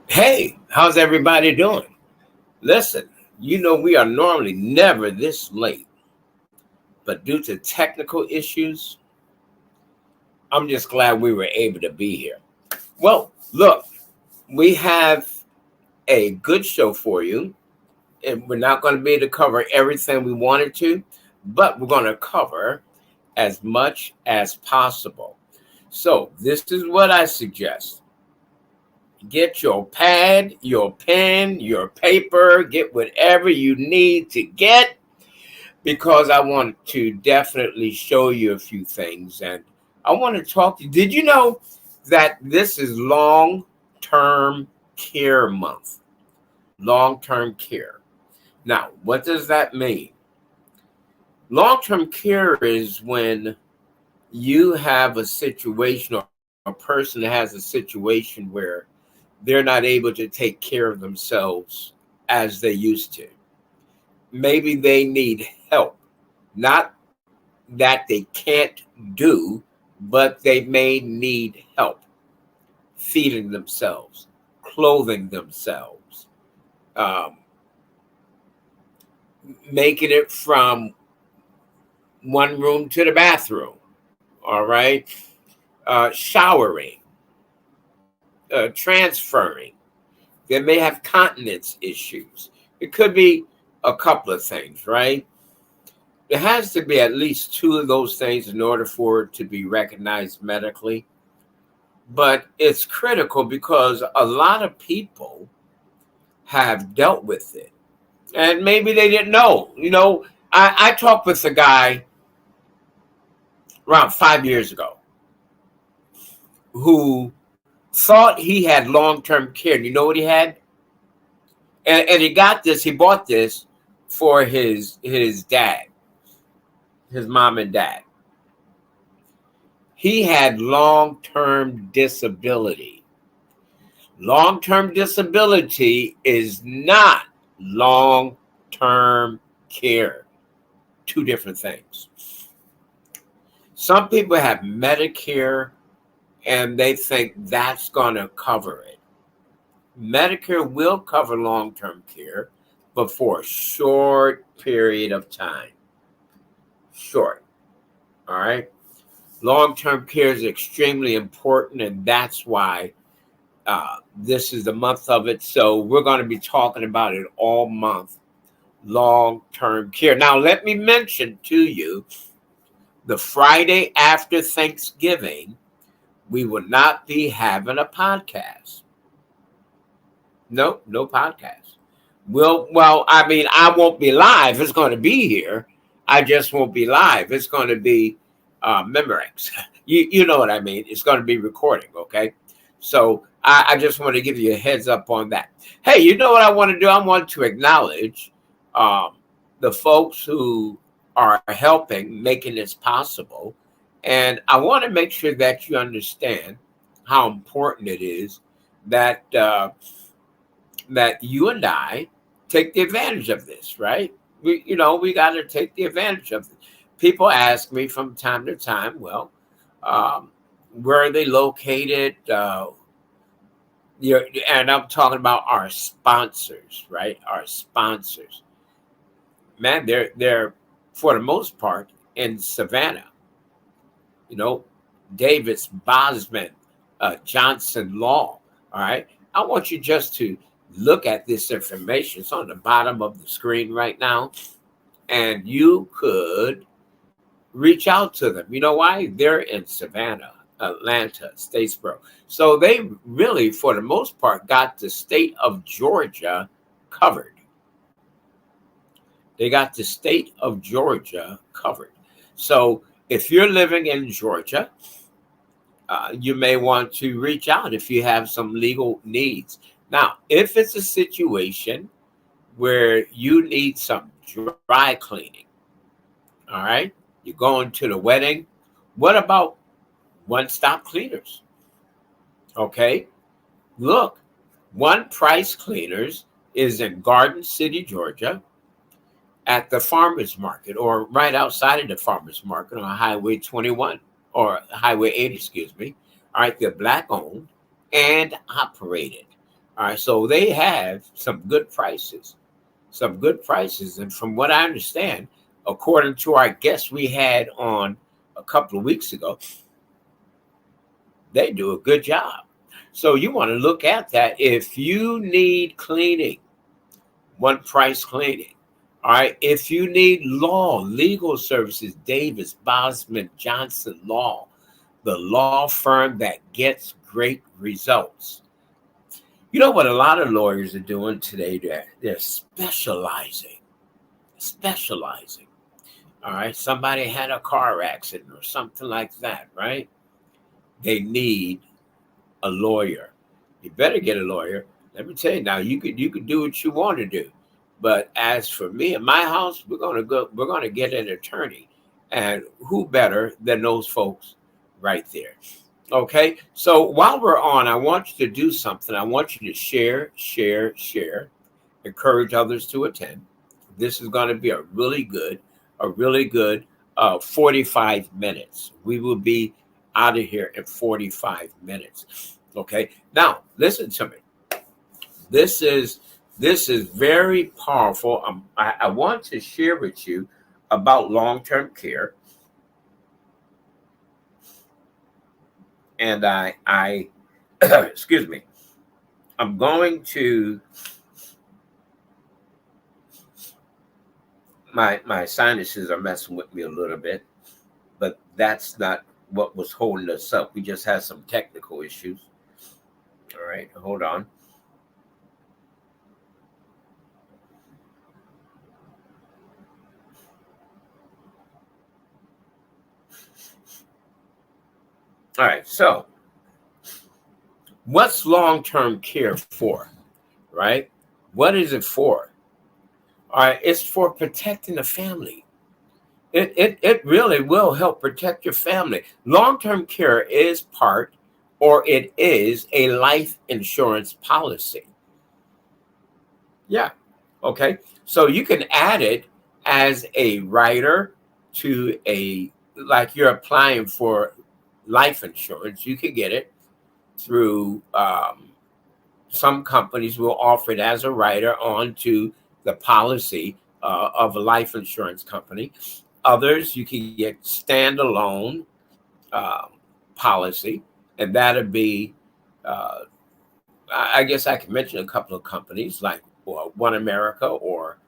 Hey, how's everybody doing? Listen, we are normally never this late, but due to technical issues, I'm just glad we were able to be here. Well, look, we have a good show for you, and we're not going to be able to cover everything we wanted to, but we're going to cover as much as possible. So, this is what I suggest. Get your pad, your pen, your paper, get whatever you need to get because I want to definitely show you a few things. And I want to talk to you. Did you know that this is long term care month? Long term care. Now, what does that mean? Long term care is when you have a situation or a person has a situation where they're not able to take care of themselves as they used to. Maybe they need help. Not that they can't do, but they may need help feeding themselves, clothing themselves, um, making it from one room to the bathroom, all right? Showering, transferring. They may have continence issues. It could be a couple of things, right? There has to be at least two of those things in order for it to be recognized medically. But it's critical because a lot of people have dealt with it. And maybe they didn't know. I talked with a guy around 5 years ago who thought he had long term care. And you know what he had? And he bought this for his dad, his mom and dad. He had long term disability. Long term disability is not long term care. Two different things. Some people have Medicare and they think that's going to cover it. Medicare will cover long term care, but for a short period of time. Short. All right. Long term care is extremely important, and that's why this is the month of it. So we're going to be talking about it all month. Long term care. Now, let me mention to you the Friday after Thanksgiving, we will not be having a podcast. No podcast. I won't be live. It's going to be here. I just won't be live. It's going to be Memorex. You know what I mean. It's going to be recording, okay? So I just want to give you a heads up on that. Hey, you know what I want to do? I want to acknowledge the folks who are helping making this possible. And I want to make sure that you understand how important it is that that you and I take the advantage of this, right? We got to take the advantage of it. People ask me from time to time, well, where are they located? And I'm talking about our sponsors, right? Our sponsors, man, they're for the most part in Savannah. You know, Davis, Bosman, Johnson Law. All right, I want you just to look at this information. It's on the bottom of the screen right now, and you could reach out to them. You know why? They're in Savannah, Atlanta, Statesboro. So they really, for the most part, got the state of Georgia covered. They got the state of Georgia covered. So if you're living in Georgia, you may want to reach out if you have some legal needs. Now, if it's a situation where you need some dry cleaning, all right, you're going to the wedding, what about one stop cleaners? Okay, look, One Price Cleaners is in Garden City, Georgia, at the farmers market or right outside of the farmers market on Highway 21 or Highway 80, excuse me. All right, they're black owned and operated. All right, so they have some good prices, some good prices. And from what I understand, according to our guest we had on a couple of weeks ago, they do a good job. So you want to look at that. If you need cleaning, one price cleaning. All right. If you need legal services, Davis, Bosman, Johnson Law, the law firm that gets great results. You know what a lot of lawyers are doing today? They're specializing. All right. Somebody had a car accident or something like that, right? They need a lawyer. You better get a lawyer. Let me tell you now, you could do what you want to do. But as for me and my house, we're gonna get an attorney. And who better than those folks right there? Okay. So while we're on, I want you to do something. I want you to share, encourage others to attend. This is going to be a really good 45 minutes. We will be out of here in 45 minutes. Okay. Now, listen to me. This is this is very powerful. I want to share with you about long-term care, and I excuse me. I'm going to my sinuses are messing with me a little bit, but that's not what was holding us up. We just had some technical issues. All right, hold on. All right, so what's long-term care for, right? What is it for? All right, it's for protecting the family. It really will help protect your family. Long-term care is part, or it is a life insurance policy. Yeah. Okay. So you can add it as a writer to like you're applying for life insurance. You can get it through some companies will offer it as a writer onto the policy of a life insurance company. Others, you can get standalone um, policy, and that'd be uh, I guess I can mention a couple of companies like One America or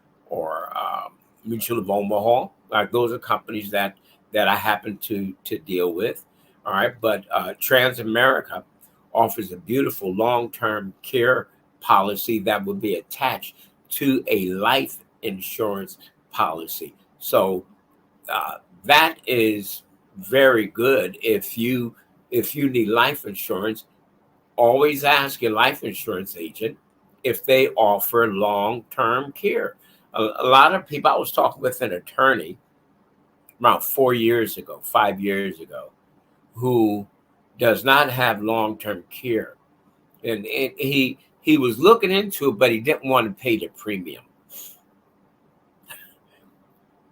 Mutual of Omaha. Like those are companies that I happen to deal with. All right, but Transamerica offers a beautiful long-term care policy that would be attached to a life insurance policy. So that is very good if you need life insurance. Always ask your life insurance agent if they offer long-term care. A lot of people, I was talking with an attorney around 4 years ago, 5 years ago, who does not have long-term care. And he was looking into it, but he didn't want to pay the premium.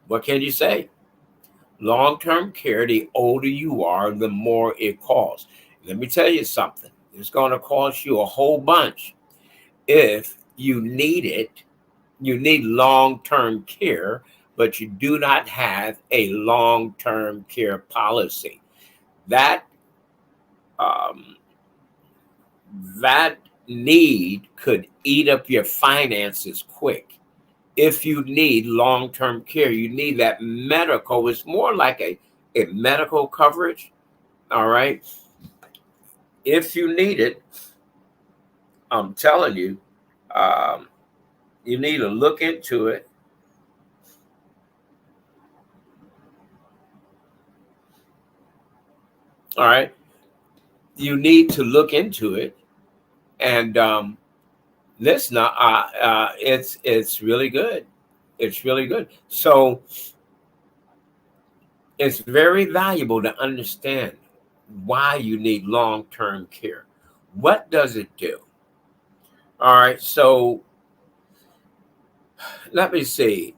What can you say? Long-term care, the older you are, the more it costs. Let me tell you something. It's going to cost you a whole bunch if you need it. You need long-term care, but you do not have a long-term care policy. That um, that need could eat up your finances quick. If you need long-term care, you need that medical. It's more like a medical coverage. All right. If you need it, I'm telling you, um, you need to look into it. All right. You need to look into it. And listen, it's really good. It's really good. So it's very valuable to understand why you need long-term care. What does it do? All right. So let me see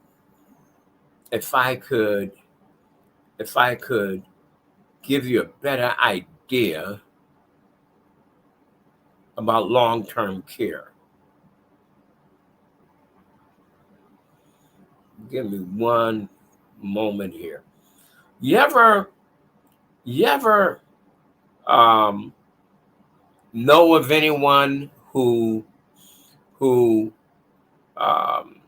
if I could if I could give you a better idea. about long-term care. Give me one moment here. You ever um, know of anyone who um,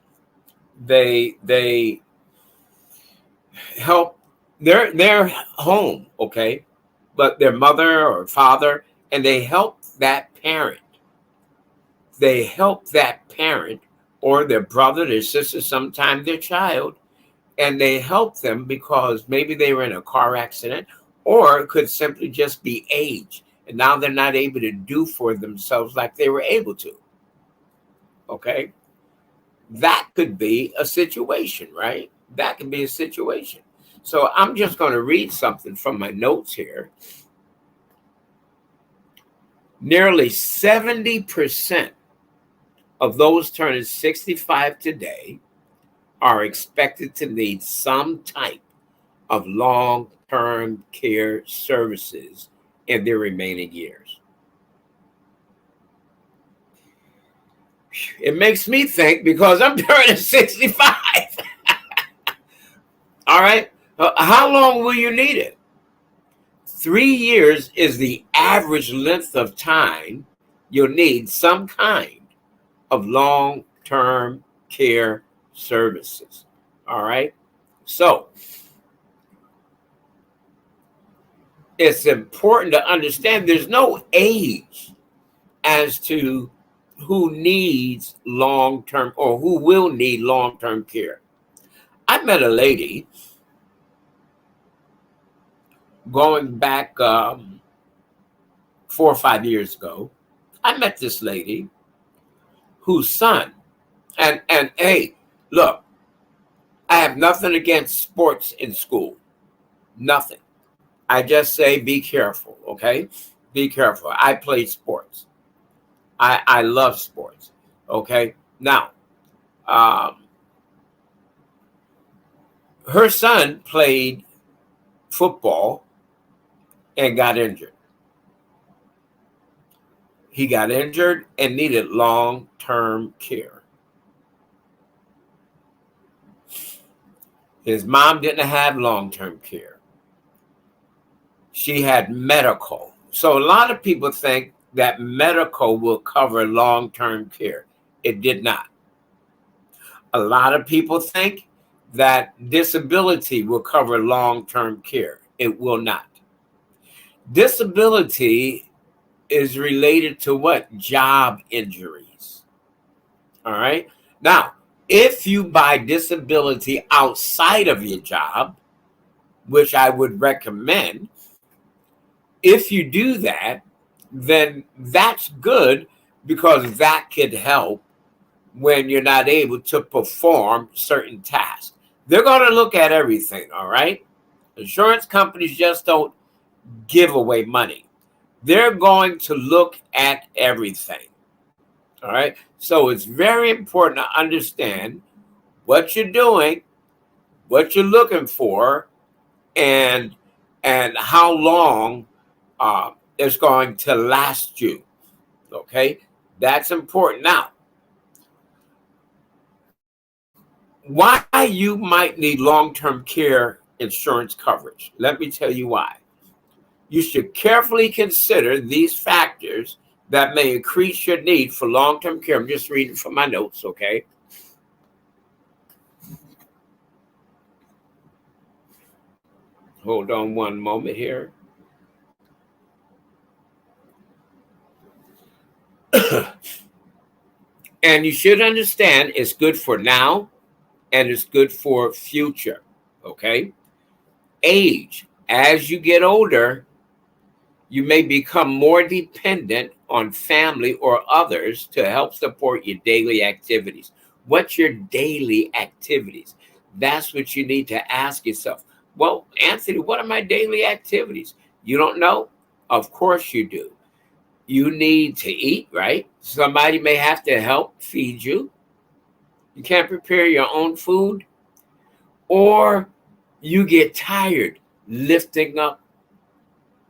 they help their home, okay, but their mother or father, and they help that parent. They help that parent or their brother, their sister, sometimes their child, and they help them because maybe they were in a car accident, or it could simply just be age, and now they're not able to do for themselves like they were able to. Okay, that could be a situation, right? That could be a situation. So I'm just going to read something from my notes here. Nearly 70% of those turning 65 today are expected to need some type of long-term care services in their remaining years. It makes me think because I'm turning 65. All right. How long will you need it? 3 years is the average length of time you'll need some kind of long-term care services. All right. So it's important to understand there's no age as to who needs long-term or who will need long-term care. I met a lady going back 4 or 5 years ago. I met this lady whose son, and hey, look, I have nothing against sports in school. Nothing. I just say be careful, okay? Be careful. I play sports. I love sports, okay? Now, her son played football and got injured. He got injured and needed long-term care. His mom didn't have long-term care. She had medical. So a lot of people think that medical will cover long-term care. It did not. A lot of people think that disability will cover long-term care. It will not. Disability is related to what? Job injuries. All right. Now, if you buy disability outside of your job, which I would recommend, if you do that, then that's good because that could help when you're not able to perform certain tasks. They're going to look at everything, all right? Insurance companies just don't give away money. They're going to look at everything, all right? So it's very important to understand what you're doing, what you're looking for, and how long it's going to last you, okay? That's important. Now, why you might need long-term care insurance coverage. Let me tell you why. You should carefully consider these factors that may increase your need for long-term care. I'm just reading from my notes, okay? Hold on one moment here. And you should understand it's good for now and it's good for future, okay? Age. As you get older, you may become more dependent on family or others to help support your daily activities. What's your daily activities? That's what you need to ask yourself. Well, Anthony, what are my daily activities? You don't know? Of course you do. You need to eat, right? Somebody may have to help feed you. You can't prepare your own food. Or you get tired lifting up.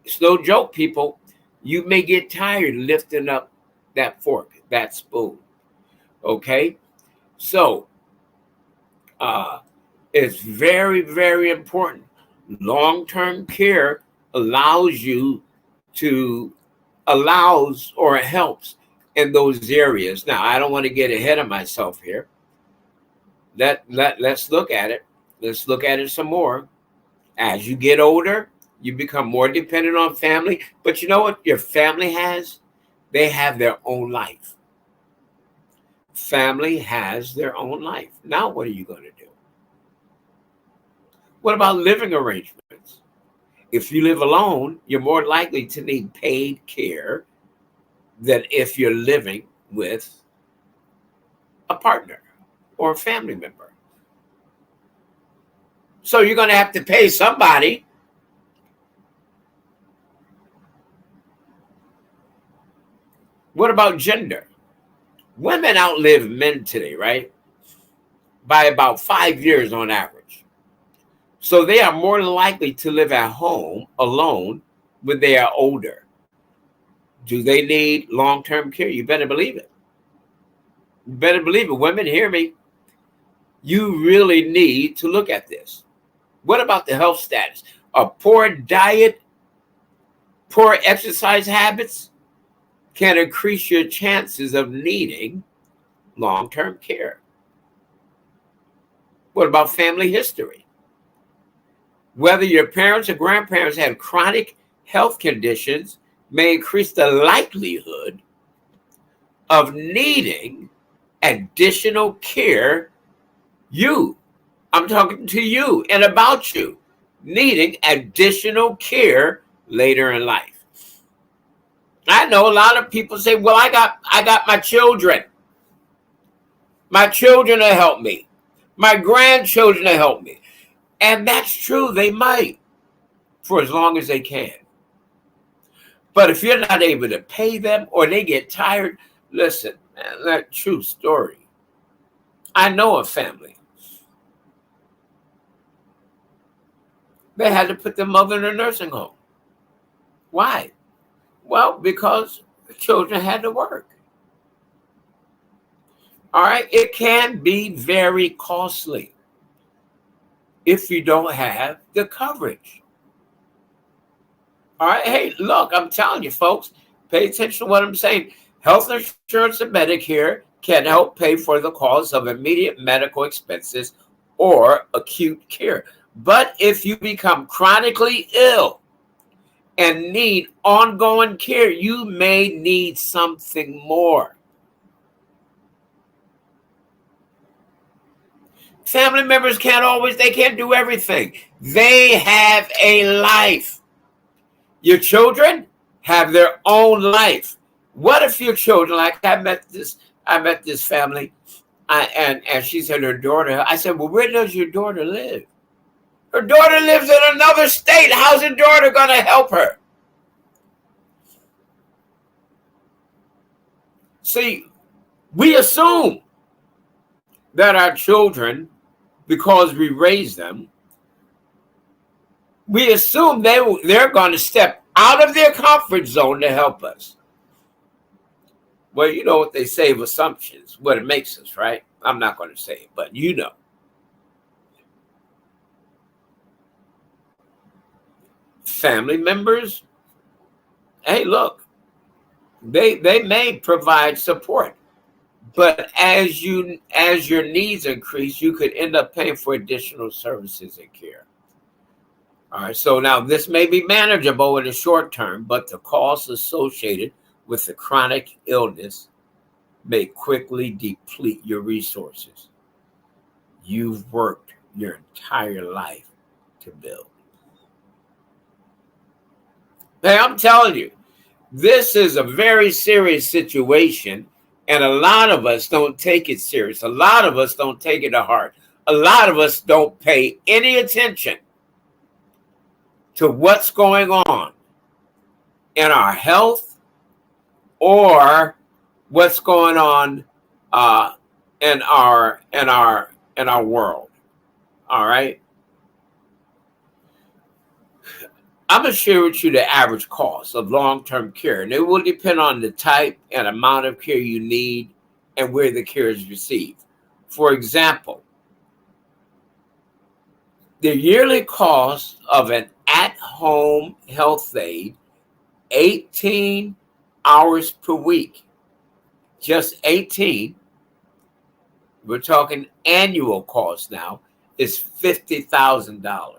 It's no joke, people. You may get tired lifting up that fork, that spoon. Okay? So it's very, very important. Long-term care allows you to allows or helps in those areas. Now, I don't want to get ahead of myself here. Let's look at it. Let's look at it some more. As you get older, you become more dependent on family. But you know what your family has? They have their own life. Family has their own life. Now, what are you going to do? What about living arrangements? If you live alone, you're more likely to need paid care than if you're living with a partner or a family member. So you're going to have to pay somebody. What about gender? Women outlive men today, right? By about 5 years on average. So they are more likely to live at home alone when they are older. Do they need long-term care? You better believe it. You better believe it. Women, hear me. You really need to look at this. What about the health status? A poor diet, poor exercise habits can increase your chances of needing long-term care. What about family history? Whether your parents or grandparents have chronic health conditions may increase the likelihood of needing additional care. I'm talking to you and about you, needing additional care later in life. I know a lot of people say, well, I got my children. My children will help me. My grandchildren will help me. And that's true, they might, for as long as they can. But if you're not able to pay them or they get tired, listen, man, that true story. I know a family. They had to put their mother in a nursing home. Why? Well, because the children had to work. All right, it can be very costly if you don't have the coverage. All right, hey, look, I'm telling you, folks, pay attention to what I'm saying. Health insurance and Medicare can help pay for the cost of immediate medical expenses or acute care. But if you become chronically ill and need ongoing care, you may need something more. Family members they can't do everything. They have a life. Your children have their own life. What if your children, like I met this family, and she said her daughter, I said, well, where does your daughter live? Her daughter lives in another state. How's her daughter going to help her? See, we assume that our children, because we raise them, we assume they're going to step out of their comfort zone to help us. Well, you know what they say of assumptions, what it makes us, right? I'm not going to say it, but you know. Family members, hey, look, they may provide support, but as your needs increase, you could end up paying for additional services and care. All right, so now this may be manageable in the short term, but the costs associated with the chronic illness may quickly deplete your resources you've worked your entire life to build. Hey, I'm telling you, this is a very serious situation, and a lot of us don't take it serious. A lot of us don't take it to heart. A lot of us don't pay any attention to what's going on in our health or what's going on in our world. All right. I'm going to share with you the average cost of long-term care, and it will depend on the type and amount of care you need and where the care is received. For example, the yearly cost of an at-home health aide, 18 hours per week, just 18, we're talking annual cost now, is $50,000.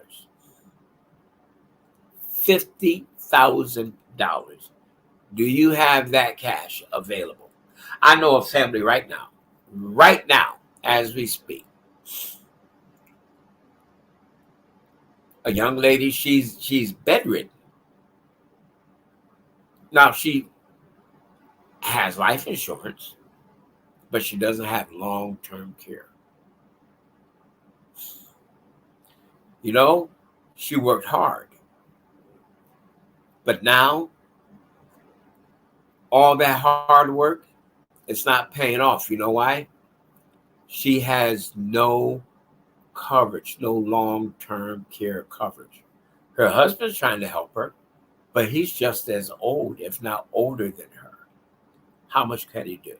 $50,000. Do you have that cash available? I know a family right now, as we speak. A young lady, she's bedridden. Now she has life insurance, but she doesn't have long-term care. You know, she worked hard, but now all that hard work, it's not paying off. You know why? She has no coverage, no long-term care coverage. Her husband's trying to help her, but he's just as old, if not older than her. How much can he do?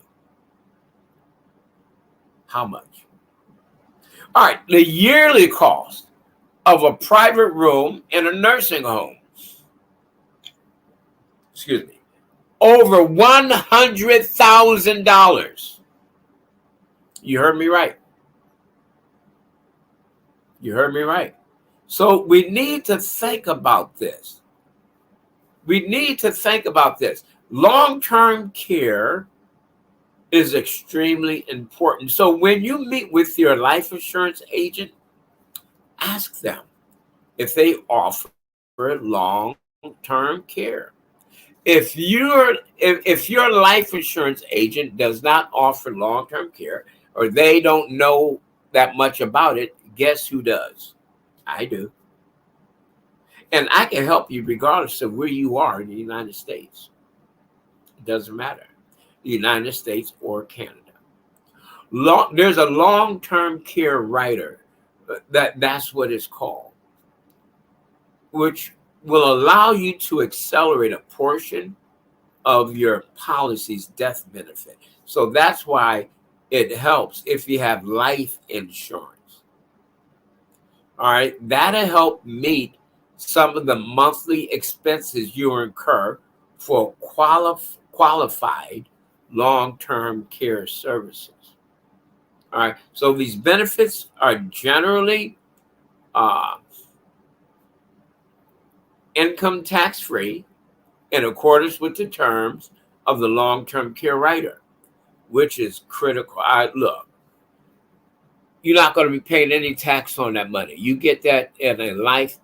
How much? All right, the yearly cost of a private room in a nursing home, excuse me, over $100,000. You heard me right. You heard me right. So we need to think about this. We need to think about this. Long-term care is extremely important. So when you meet with your life insurance agent, ask them if they offer long-term care. If your life insurance agent does not offer long-term care, or they don't know that much about it, guess who does? I do. And I can help you regardless of where you are in the United States. It doesn't matter. The United States or Canada. There's a long-term care rider, that's what it's called, which will allow you to accelerate a portion of your policy's death benefit. So that's why it helps if you have life insurance. All right, that'll help meet some of the monthly expenses you incur for qualified long-term care services. All right, so these benefits are generally income tax-free in accordance with the terms of the long-term care rider, which is critical. Look, you're not going to be paying any tax on that money. You get that in a life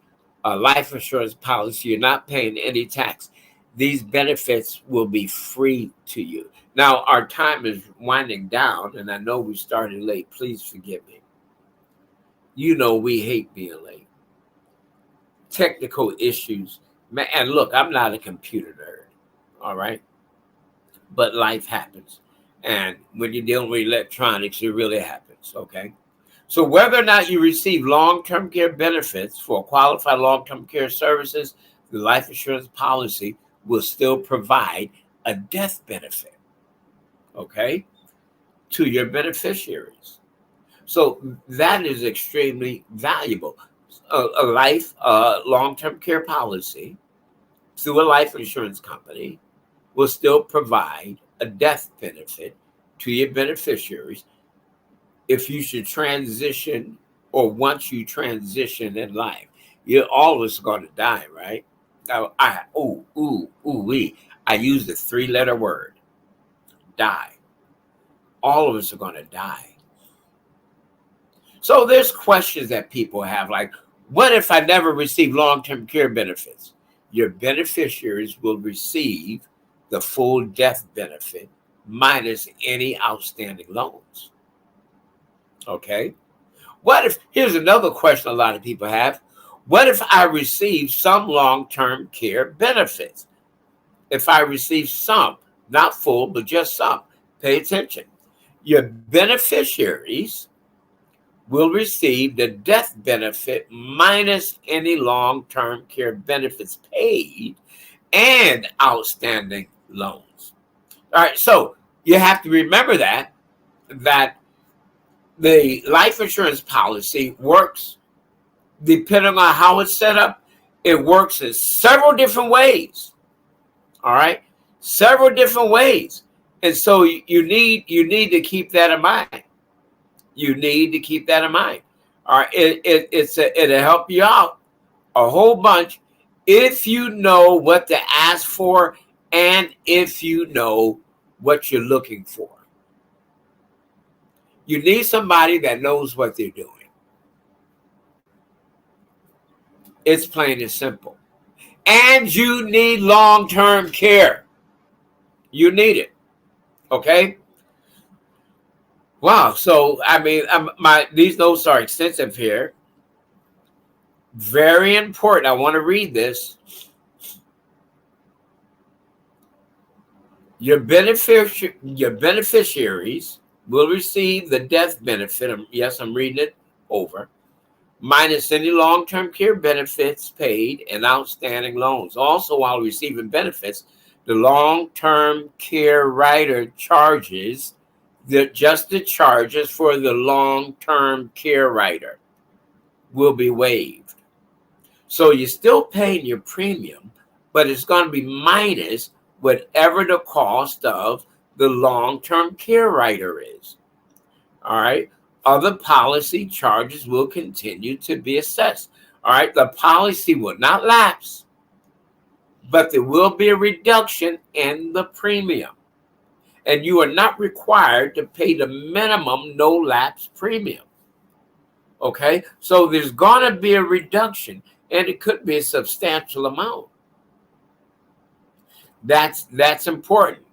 insurance policy. You're not paying any tax. These benefits will be free to you. Now, our time is winding down, and I know we started late. Please forgive me. You know we hate being late. Technical issues. And look, I'm not a computer nerd, all right? But life happens. And when you're dealing with electronics, it really happens, okay? So whether or not you receive long-term care benefits for qualified long-term care services, the life insurance policy will still provide a death benefit, okay, to your beneficiaries. So that is extremely valuable. A long-term care policy through a life insurance company will still provide a death benefit to your beneficiaries if you should transition, or once you transition in life. You're always going to die, right? I used a 3-letter word, die. All of us are going to die. So there's questions that people have, like, what if I never receive long-term care benefits? Your beneficiaries will receive the full death benefit minus any outstanding loans. Okay. Here's another question a lot of people have. What if I receive some long-term care benefits? If I receive some, not full, but just some, pay attention. Your beneficiaries will receive the death benefit minus any long-term care benefits paid and outstanding loans. All right, so you have to remember that the life insurance policy works depending on how it's set up. It works in several different ways. All right, several different ways, and so you need to keep that in mind. You need to keep that in mind. All right, it'll help you out a whole bunch if you know what to ask for and if you know what you're looking for. You need somebody that knows what they're doing. It's plain and simple. And you need long-term care. You need it. Okay? Wow. So, I mean, these notes are extensive here. Very important. I want to read this. Your beneficiaries will receive the death benefit. Yes, I'm reading it over. Minus any long-term care benefits paid and outstanding loans. Also, while receiving benefits, the long-term care rider charges the charges for the long-term care rider will be waived. So you're still paying your premium, but it's going to be minus whatever the cost of the long-term care rider is. All right. Other policy charges will continue to be assessed. All right. The policy will not lapse, but there will be a reduction in the premium. And you are not required to pay the minimum no lapse premium. Okay. So there's going to be a reduction, and it could be a substantial amount. That's important.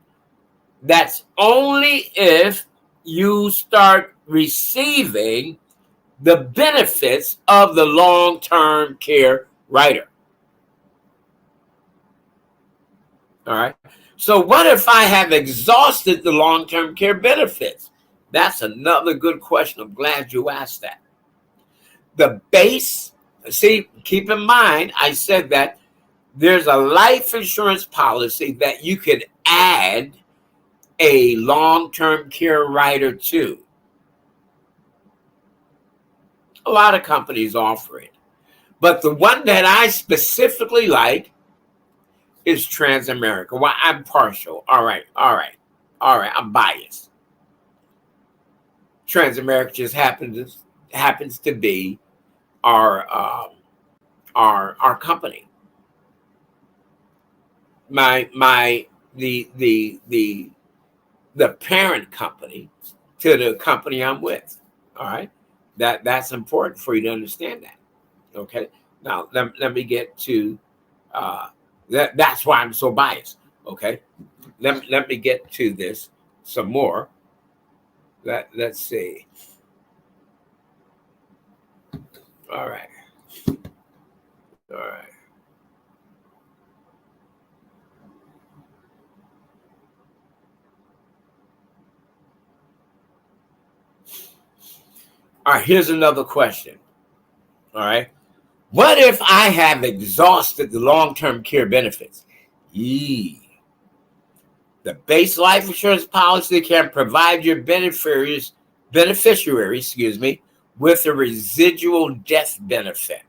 That's only if you start receiving the benefits of the long-term care rider. All right. So what if I have exhausted the long-term care benefits? That's another good question. I'm glad you asked that. The base, see, keep in mind, I said that there's a life insurance policy that you could add a long-term care rider to. A lot of companies offer it. But the one that I specifically like is Transamerica. Well, I'm partial. All right. I'm biased. Transamerica just happens to be our company. The parent company to the company I'm with. All right. That's important for you to understand that. Okay. Now let me get to that's why I'm so biased. Okay. Let me get to this some more. Let's see. All right. All right, here's another question. All right. What if I have exhausted the long-term care benefits? The base life insurance policy can provide your beneficiaries, with a residual death benefit.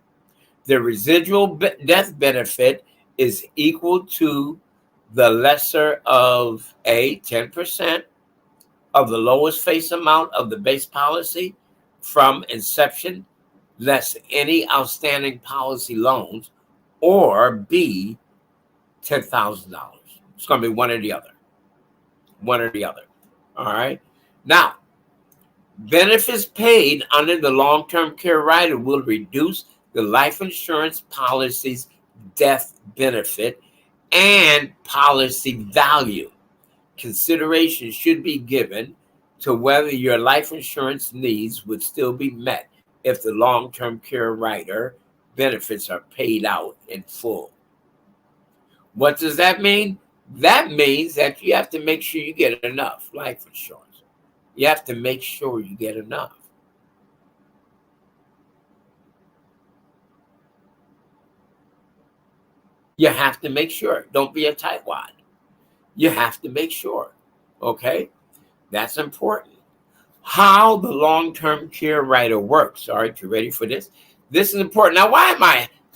The residual death benefit is equal to the lesser of 10% of the lowest face amount of the base policy from inception, less any outstanding policy loans, or B, $10,000. It's going to be one or the other. All right. Now, benefits paid under the long-term care rider will reduce the life insurance policy's death benefit and policy value. Consideration should be given to whether your life insurance needs would still be met if the long-term care rider benefits are paid out in full. What does that mean? That means that you have to make sure you get enough life insurance. You have to make sure you get enough. You have to make sure. Don't be a tightwad. You have to make sure. Okay? That's important. How the long-term care rider works. All right, you ready for this? This is important. Now, why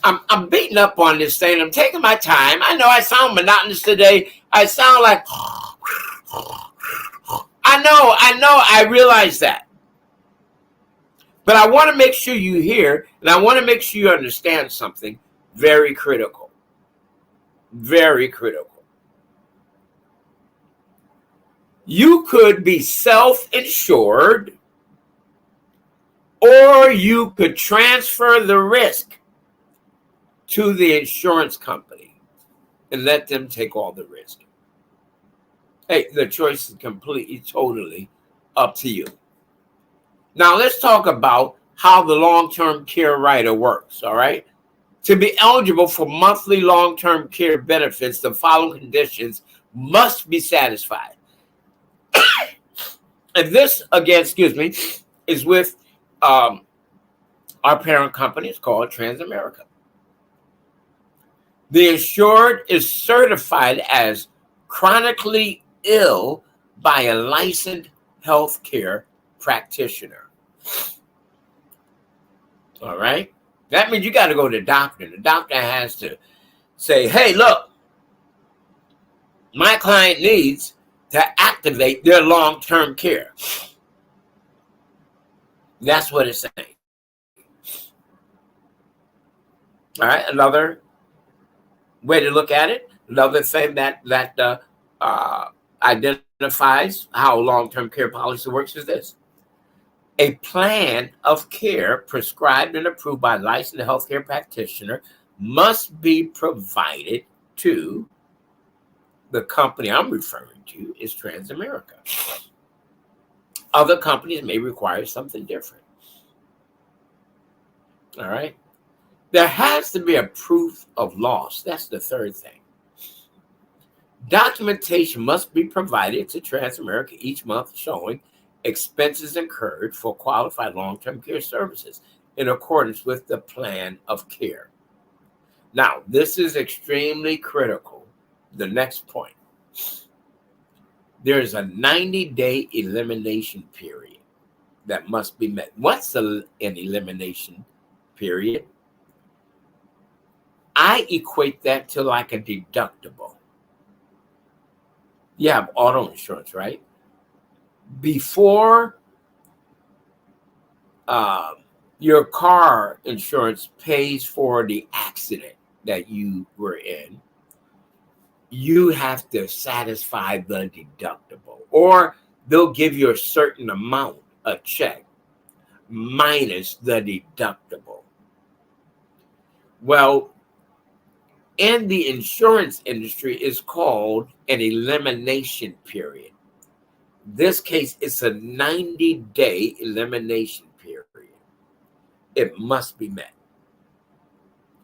am I'm beating up on this thing. I'm taking my time. I know I sound monotonous today. I sound like I realize that. But I want to make sure you hear, and I want to make sure you understand something very critical. Very critical. You could be self-insured, or you could transfer the risk to the insurance company and let them take all the risk. Hey, the choice is completely, totally up to you. Now, let's talk about how the long-term care rider works, all right? To be eligible for monthly long-term care benefits, the following conditions must be satisfied. And this, again, is with our parent company. It's called Transamerica. The insured is certified as chronically ill by a licensed healthcare practitioner. All right? That means you got to go to the doctor. The doctor has to say, hey, look, my client needs to activate their long-term care. That's what it's saying. All right, another way to look at it, another thing that identifies how long-term care policy works is this. A plan of care prescribed and approved by a licensed healthcare practitioner must be provided to the company I'm referring to is Transamerica. Other companies may require something different. All right. There has to be a proof of loss. That's the third thing. Documentation must be provided to Transamerica each month showing expenses incurred for qualified long-term care services in accordance with the plan of care. Now, this is extremely critical. The next point. There is a 90-day elimination period that must be met. What's an elimination period? I equate that to like a deductible. You have auto insurance, right? Before your car insurance pays for the accident that you were in, you have to satisfy the deductible, or they'll give you a certain amount, a check, minus the deductible. Well, in the insurance industry, it's called an elimination period. This case, it's a 90-day elimination period. It must be met.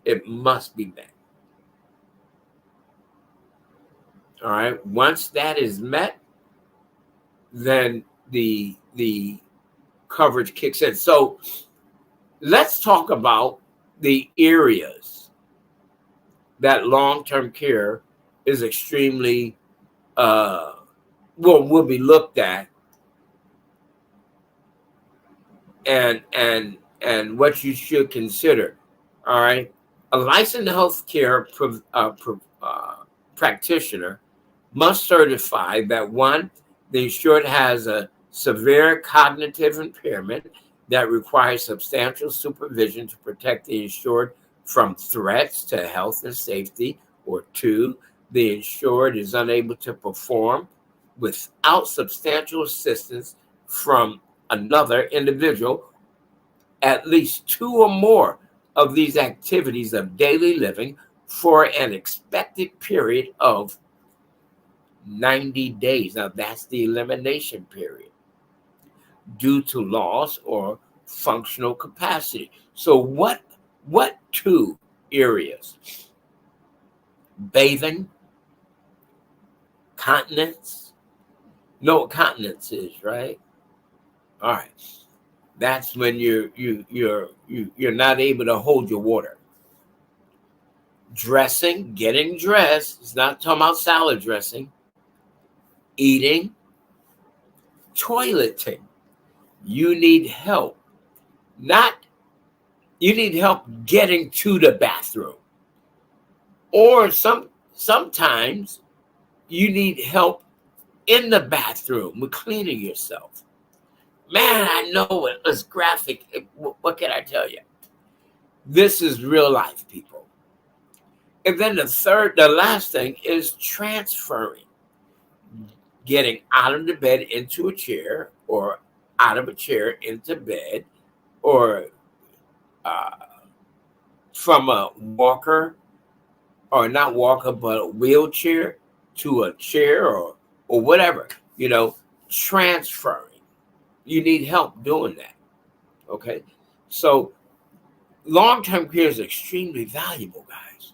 It must be met. All right. Once that is met, then the coverage kicks in. So let's talk about the areas that long-term care is extremely will be looked at, and what you should consider. All right. A licensed healthcare practitioner must certify that one, the insured has a severe cognitive impairment that requires substantial supervision to protect the insured from threats to health and safety, or two, the insured is unable to perform without substantial assistance from another individual at least two or more of these activities of daily living for an expected period of 90 days. Now, that's the elimination period due to loss or functional capacity. So what two areas? Bathing, continence. Know what continence is, right? All right. That's when you're not able to hold your water. dressing, getting dressed. It's not talking about salad dressing. Eating, toileting. You need help. You need help getting to the bathroom. Or sometimes you need help in the bathroom with cleaning yourself. Man, I know it was graphic. What can I tell you? This is real life, people. And then the last thing is transferring. Getting out of the bed into a chair, or out of a chair into bed, or from a walker, or not walker, but a wheelchair to a chair, or whatever, transferring. You need help doing that. Okay. So long-term care is extremely valuable, guys.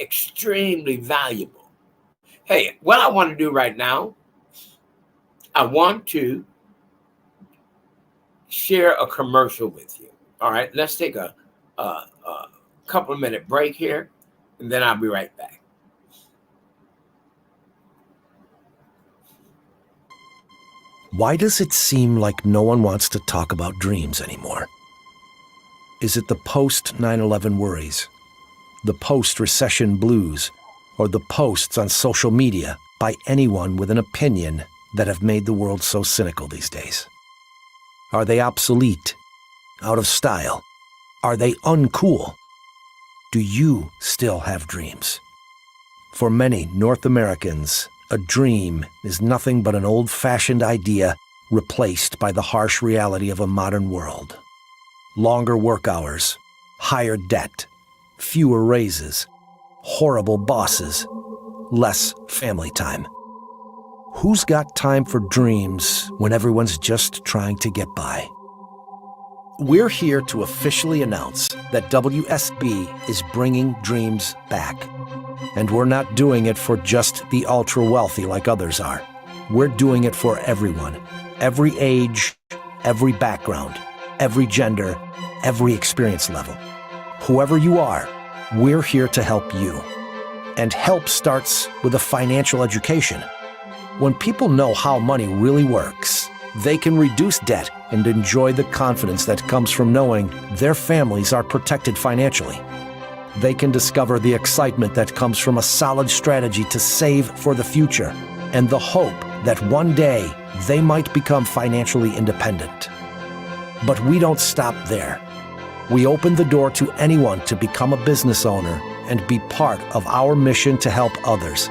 Extremely valuable. Hey, what I want to do right now, I want to share a commercial with you. All right, let's take a couple of minute break here, and then I'll be right back. Why does it seem like no one wants to talk about dreams anymore? Is it the post-9/11 worries, the post-recession blues, or the posts on social media by anyone with an opinion that have made the world so cynical these days? Are they obsolete? Out of style? Are they uncool? Do you still have dreams? For many North Americans, a dream is nothing but an old-fashioned idea replaced by the harsh reality of a modern world. Longer work hours, higher debt, fewer raises, horrible bosses, less family time. Who's got time for dreams when everyone's just trying to get by? We're here to officially announce that WSB is bringing dreams back. And we're not doing it for just the ultra-wealthy like others are. We're doing it for everyone. Every age, every background, every gender, every experience level. Whoever you are, we're here to help you. And help starts with a financial education. When people know how money really works, they can reduce debt and enjoy the confidence that comes from knowing their families are protected financially. They can discover the excitement that comes from a solid strategy to save for the future and the hope that one day they might become financially independent. But we don't stop there. We open the door to anyone to become a business owner and be part of our mission to help others.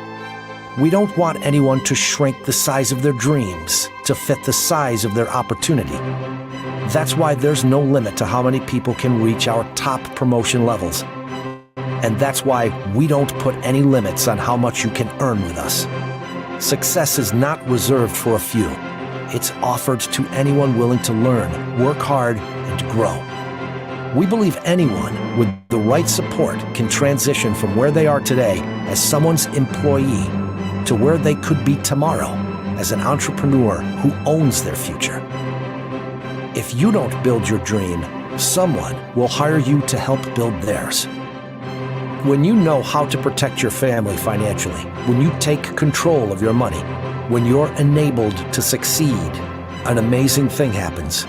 We don't want anyone to shrink the size of their dreams to fit the size of their opportunity. That's why there's no limit to how many people can reach our top promotion levels. And that's why we don't put any limits on how much you can earn with us. Success is not reserved for a few. It's offered to anyone willing to learn, work hard, and grow. We believe anyone with the right support can transition from where they are today as someone's employee to where they could be tomorrow as an entrepreneur who owns their future. If you don't build your dream, someone will hire you to help build theirs. When you know how to protect your family financially, when you take control of your money, when you're enabled to succeed, an amazing thing happens.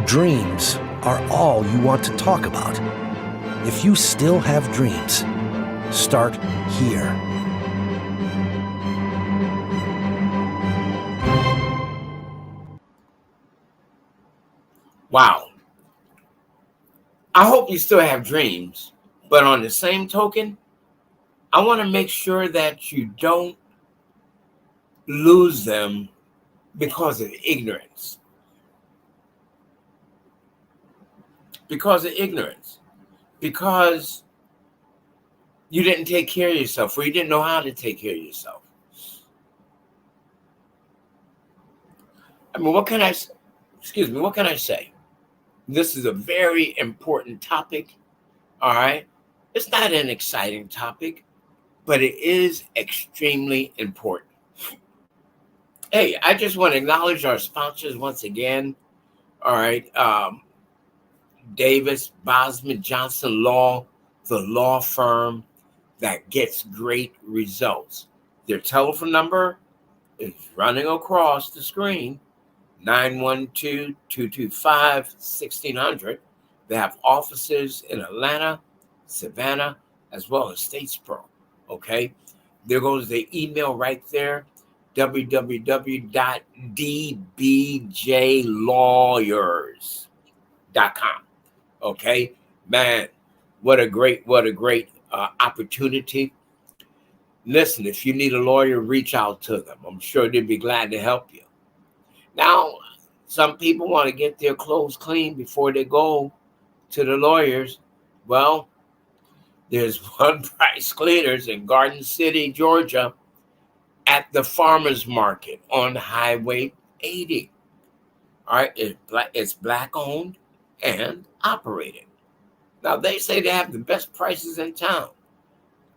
Dreams are all you want to talk about. If you still have dreams, start here. Wow. I hope you still have dreams. But on the same token, I want to make sure that you don't lose them because of ignorance. Because of ignorance. Because you didn't take care of yourself, or you didn't know how to take care of yourself. I mean, what can I say? This is a very important topic, all right? It's not an exciting topic, but it is extremely important. Hey, I just want to acknowledge our sponsors once again. All right. Davis, Bosman, Johnson Law, the law firm that gets great results. Their telephone number is running across the screen, 912-225-1600. They have offices in Atlanta, Savannah, as well as Statesboro. Okay, there goes the email right there, www.dbjlawyers.com. Okay, man, what a great opportunity. Listen, if you need a lawyer, reach out to them. I'm sure they'd be glad to help you. Now, some people want to get their clothes clean before they go to the lawyers. Well, there's One Price Cleaners in Garden City, Georgia, at the farmers market on Highway 80. All right, it's black owned and operated. Now, they say they have the best prices in town.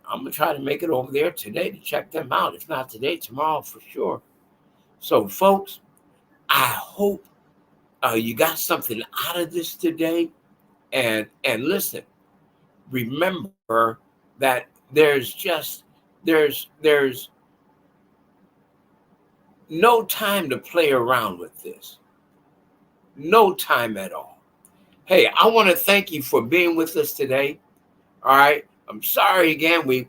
I'm going to try to make it over there today to check them out. If not today, tomorrow for sure. So, folks, I hope you got something out of this today. And listen, remember that there's no time to play around with this. No time at all. Hey, I want to thank you for being with us today. All right. I'm sorry again. We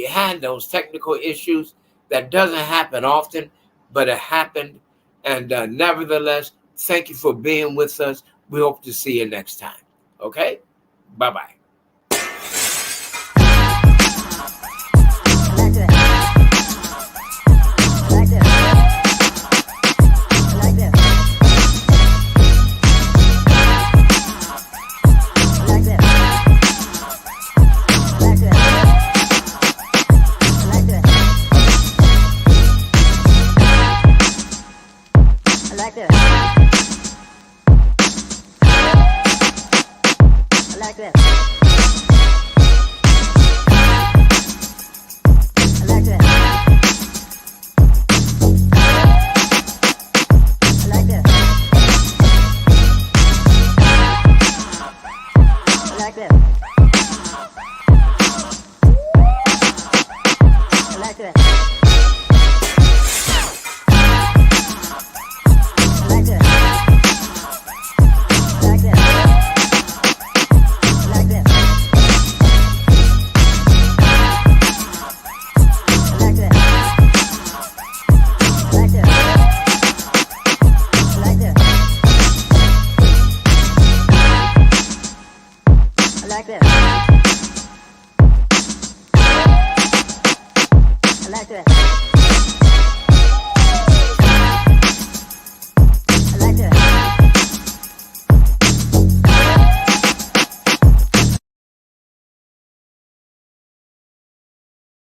had those technical issues. That doesn't happen often, but it happened. And nevertheless, thank you for being with us. We hope to see you next time. Okay? Bye-bye. I like that.